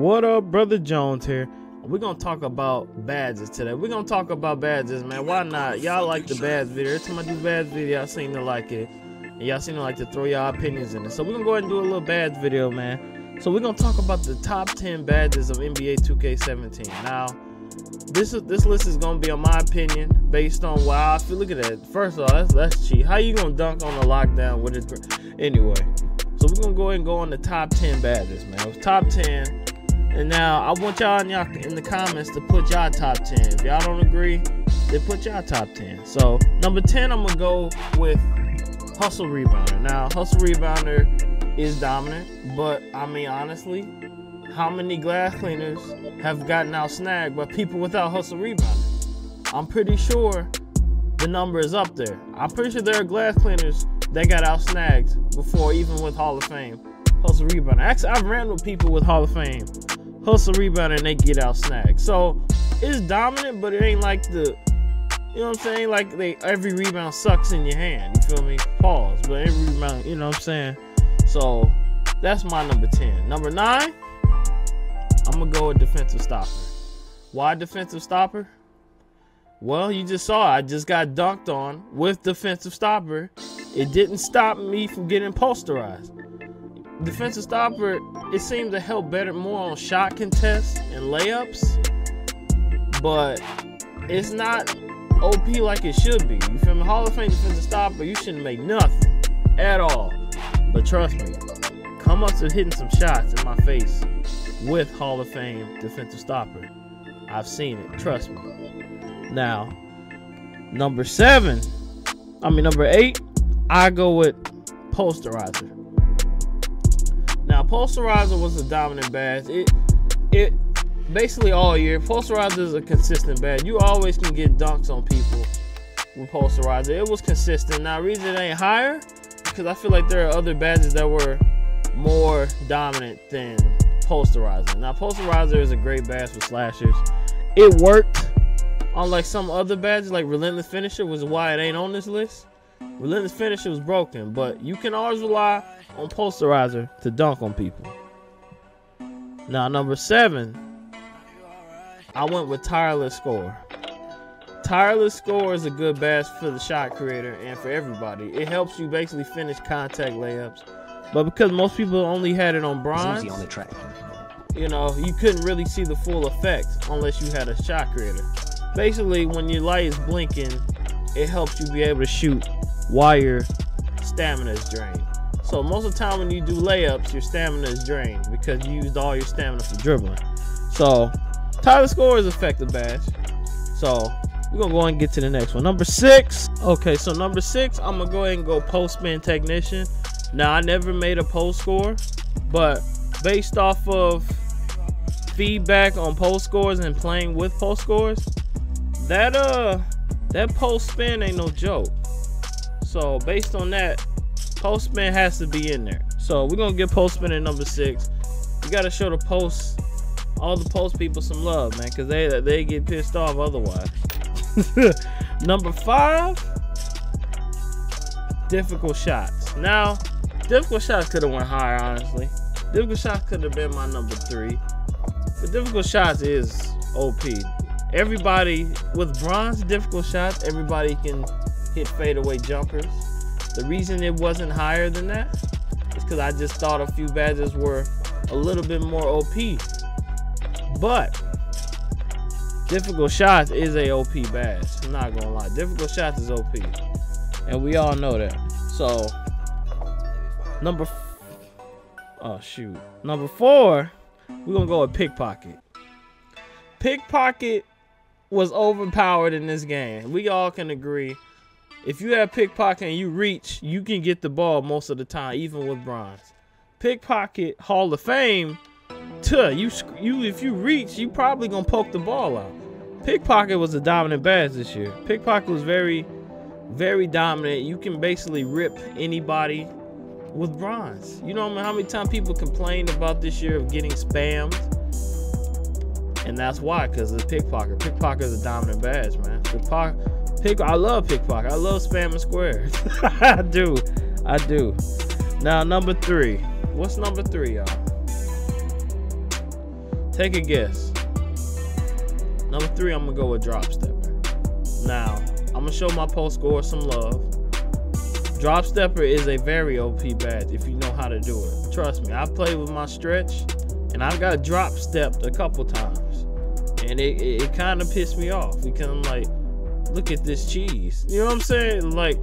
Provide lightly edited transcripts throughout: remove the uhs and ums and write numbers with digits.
What up, Brother Jones here. We're gonna talk about badges today. We're gonna talk about badges, man. Why not? Y'all like the badge video. Every time I do badge video, y'all seem to like it. And y'all seem to like to throw y'all opinions in it. So we're gonna go ahead and do a little badge video, man. So we're gonna talk about the top 10 badges of NBA 2K17. Now, this list is gonna be, on my opinion, based on what I feel. Look at that. First of all, that's cheap. How you gonna dunk on the lockdown with it? Anyway, so we're gonna go ahead and go on the top 10 badges, man. It was top 10. And now I want y'all in the comments to put y'all top 10. If y'all don't agree, then put y'all top 10. So number 10, I'm gonna go with Hustle Rebounder. Now, Hustle Rebounder is dominant, but I mean, honestly, how many glass cleaners have gotten out snagged by people without Hustle Rebounder? I'm pretty sure the number is up there. I'm pretty sure there are glass cleaners that got out snagged before, even with Hall of Fame Hustle Rebounder. Actually, I've ran with people with Hall of Fame Hustle Rebounder and they get out snagged. So it's dominant, but it ain't like the, you know what I'm saying? Like every rebound sucks in your hand. You feel me? Pause. But every rebound, you know what I'm saying? So that's my number 10. Number 9, I'm gonna go with defensive stopper. Why defensive stopper? Well, you just saw I just got dunked on with defensive stopper. It didn't stop me from getting posterized. Defensive stopper, it seems to help more on shot contests and layups, but it's not OP like it should be. You feel me? Hall of Fame defensive stopper, you shouldn't make nothing at all. But trust me, come up to hitting some shots in my face with Hall of Fame defensive stopper. I've seen it, trust me. Now, number 8, I go with Posterizer. Now, Posterizer was a dominant badge. It basically all year. Posterizer is a consistent badge. You always can get dunks on people with Posterizer. It was consistent. Now, the reason it ain't higher, because I feel like there are other badges that were more dominant than Posterizer. Now, Posterizer is a great badge for slashers. It worked, unlike some other badges, like Relentless Finisher, was why it ain't on this list. Relentless Finisher was broken, but you can always rely on Posterizer to dunk on people. Now, number 7, I went with Tireless Score. Tireless Score is a good badge for the shot creator and for everybody. It helps you basically finish contact layups. But because most people only had it on bronze, on the track, you know, you couldn't really see the full effect unless you had a shot creator. Basically, when your light is blinking, it helps you be able to shoot while your stamina is drained. So most of the time when you do layups, your stamina is drained because you used all your stamina for dribbling. So Tireless Score is an effective badge. So we're gonna go ahead and get to the next one. Number 6. Okay, so number 6, I'm gonna go ahead and go Post Spin Technician. Now, I never made a post score, but based off of feedback on post scores and playing with post scores, that post spin ain't no joke. So based on that, post spin has to be in there. So we're gonna get post spin at number 6. You gotta show all the post people some love, man, because they get pissed off otherwise. Number 5, difficult shots. Now, difficult shots could have went higher, honestly. Difficult shots could have been my number 3. But difficult shots is OP. Everybody with bronze difficult shots, everybody can hit fadeaway jumpers. The reason it wasn't higher than that is because I just thought a few badges were a little bit more OP. But difficult shots is a OP badge. I'm not gonna lie. Difficult shots is OP. And we all know that. So number 4, we're gonna go with Pickpocket. Pickpocket was overpowered in this game. We all can agree. If you have Pickpocket and you reach, you can get the ball most of the time, even with bronze. Pickpocket Hall of Fame, if you reach, you probably gonna poke the ball out. Pickpocket was a dominant badge this year. Pickpocket was very, very dominant. You can basically rip anybody with bronze. You know how many times people complained about this year of getting spammed? And that's why, because of Pickpocket. Pickpocket is a dominant badge, man. I love Pickpocket. I love spamming squares. I do. Now, number 3. What's number 3, y'all? Take a guess. Number 3, I'm gonna go with Drop Stepper. Now, I'm gonna show my post score some love. Drop Stepper is a very OP badge if you know how to do it. Trust me, I've played with my stretch and I got drop stepped a couple times. And it kind of pissed me off because I'm like, look at this cheese. You know what I'm saying? Like,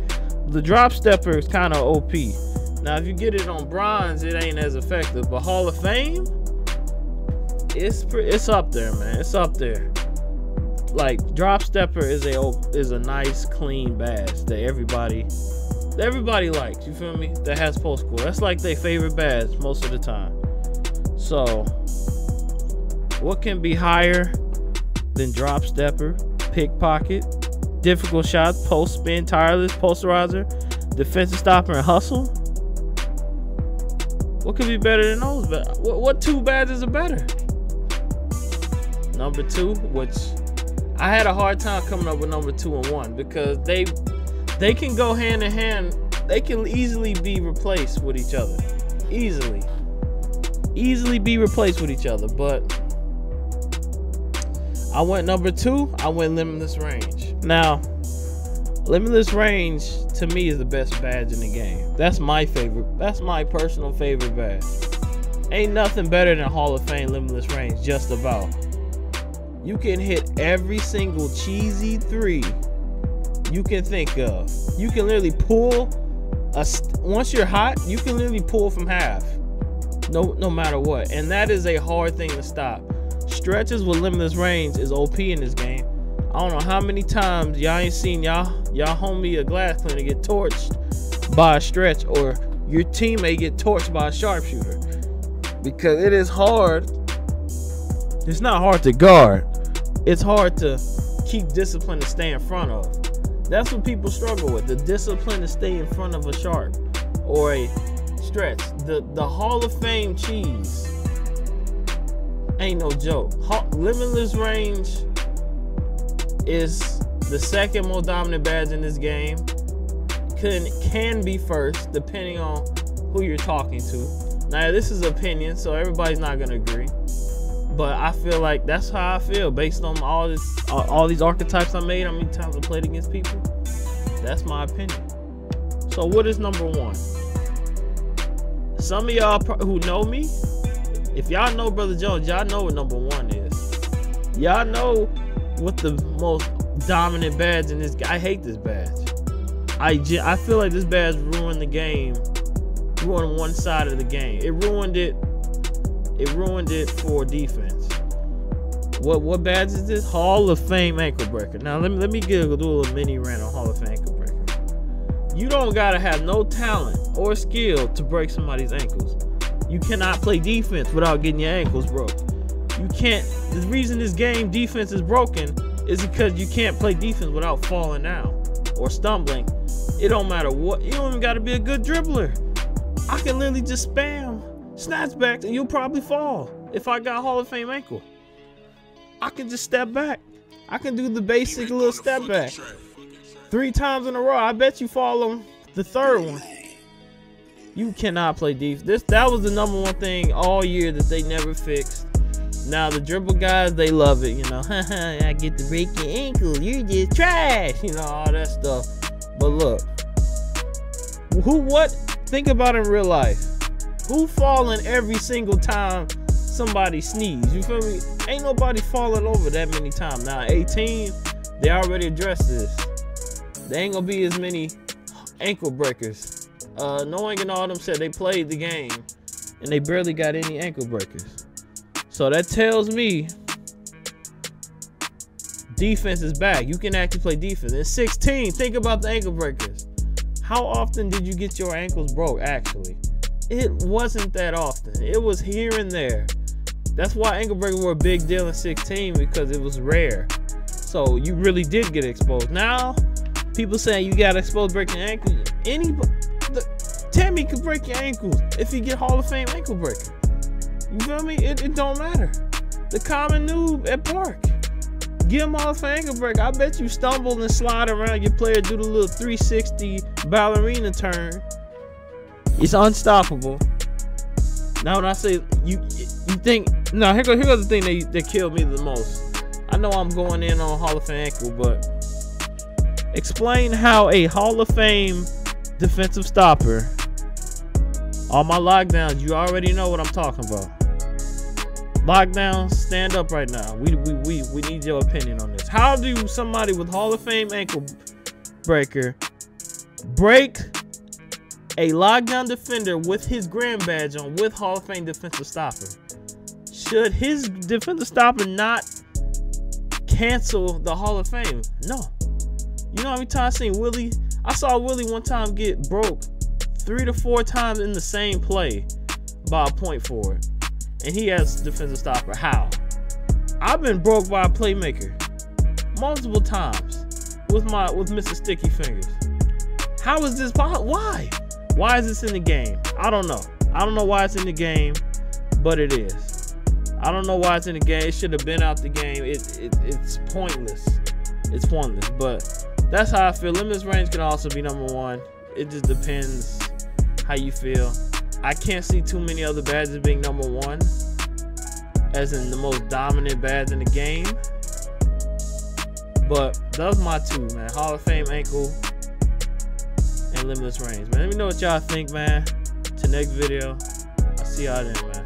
the Drop Stepper is kind of OP. Now, if you get it on bronze, it ain't as effective. But Hall of Fame, it's up there, man. It's up there. Like, Drop Stepper is a nice, clean badge that everybody likes. You feel me? That has post score. That's like their favorite badge most of the time. So, what can be higher than Drop Stepper, Pickpocket, Difficult Shots, Post Spin, Tireless, Posterizer, Defensive Stopper, and Hustle? What could be better than those? What 2 badges are better? Number 2, which I had a hard time coming up with number 2 and 1 because they can go hand in hand. They can easily be replaced with each other. Easily be replaced with each other. But I went number 2. I went Limitless Range. Now, Limitless Range to me is the best badge in the game. That's my favorite. That's my personal favorite badge. Ain't nothing better than Hall of Fame Limitless Range, just about. You can hit every single cheesy 3 you can think of. You can literally pull once you're hot, you can literally pull from half. No matter what. And that is a hard thing to stop. Stretches with Limitless Range is OP in this game. I don't know how many times y'all ain't seen y'all homie a glass cleaner get torched by a stretch, or your teammate get torched by a sharpshooter. Because it is hard. It's not hard to guard. It's hard to keep discipline to stay in front of. That's what people struggle with, the discipline to stay in front of a sharp or a stretch. The Hall of Fame cheese ain't no joke. Limitless Range is the 2nd most dominant badge in this game. Can be first depending on who you're talking to. Now, this is opinion, so everybody's not gonna agree. But I feel like that's how I feel based on all these archetypes I made. How many times I played against people? That's my opinion. So what is number 1? Some of y'all who know me, if y'all know Brother Jones, y'all know what number 1 is. Y'all know what the most dominant badge in this. I hate this badge. I feel like this badge ruined the game. Ruined one side of the game. It ruined it. It ruined it for defense. What badge is this? Hall of Fame ankle breaker. Now let me do a little mini rant on Hall of Fame ankle breaker. You don't gotta have no talent or skill to break somebody's ankles. You cannot play defense without getting your ankles broke. You can't. The reason this game defense is broken is because you can't play defense without falling down or stumbling. It don't matter what. You don't even gotta be a good dribbler. I can literally just spam snatchbacks and you'll probably fall. If I got Hall of Fame ankle, I can just step back. I can do the basic little step back 3 times in a row. I bet you fall on the 3rd one. You cannot play defense. That was the number 1 thing all year that they never fixed. Now the dribble guys, they love it, you know. I get to break your ankle. You're just trash, you know, all that stuff. But look, what? Think about it in real life. Who falling every single time somebody sneeze? You feel me? Ain't nobody falling over that many times. Now 18, they already addressed this. There ain't gonna be as many ankle breakers. Knowing and all them said they played the game and they barely got any ankle breakers. So that tells me defense is back. You can actually play defense. In 16, think about the ankle breakers. How often did you get your ankles broke actually? It wasn't that often. It was here and there. That's why ankle breakers were a big deal in 16, because it was rare. So you really did get exposed. Now, people saying you got exposed breaking ankles. Tammy could break your ankles if you get Hall of Fame ankle breaker. You feel me? It don't matter. The common noob at Park, give him Hall of Fame ankle breaker. I bet you stumble and slide around your player, do the little 360 ballerina turn. It's unstoppable. Now when I say you think No, here goes the thing that killed me the most. I know I'm going in on Hall of Fame ankle, but explain how a Hall of Fame defensive stopper. All my lockdowns, you already know what I'm talking about. Lockdowns, stand up right now. We need your opinion on this. How do somebody with Hall of Fame ankle breaker break a lockdown defender with his gram badge on with Hall of Fame defensive stopper? Should his defensive stopper not cancel the Hall of Fame? No. You know how many times I seen Willie? I saw Willie one time get broke 3 to 4 times in the same play by a point forward, and he has defensive stopper. How? I've been broke by a playmaker multiple times with Mr. Sticky Fingers. How is this possible? Why? Why is this in the game? I don't know. I don't know why it's in the game, but it is. I don't know why it's in the game. It should have been out the game. It's pointless. It's pointless. But that's how I feel. Limitless range can also be number 1. It just depends how you feel. I can't see too many other badges being number 1, as in the most dominant badge in the game. But those are my 2, man. Hall of Fame ankle and limitless range, man. Let me know what y'all think, man. Till next video. I'll see y'all then, man.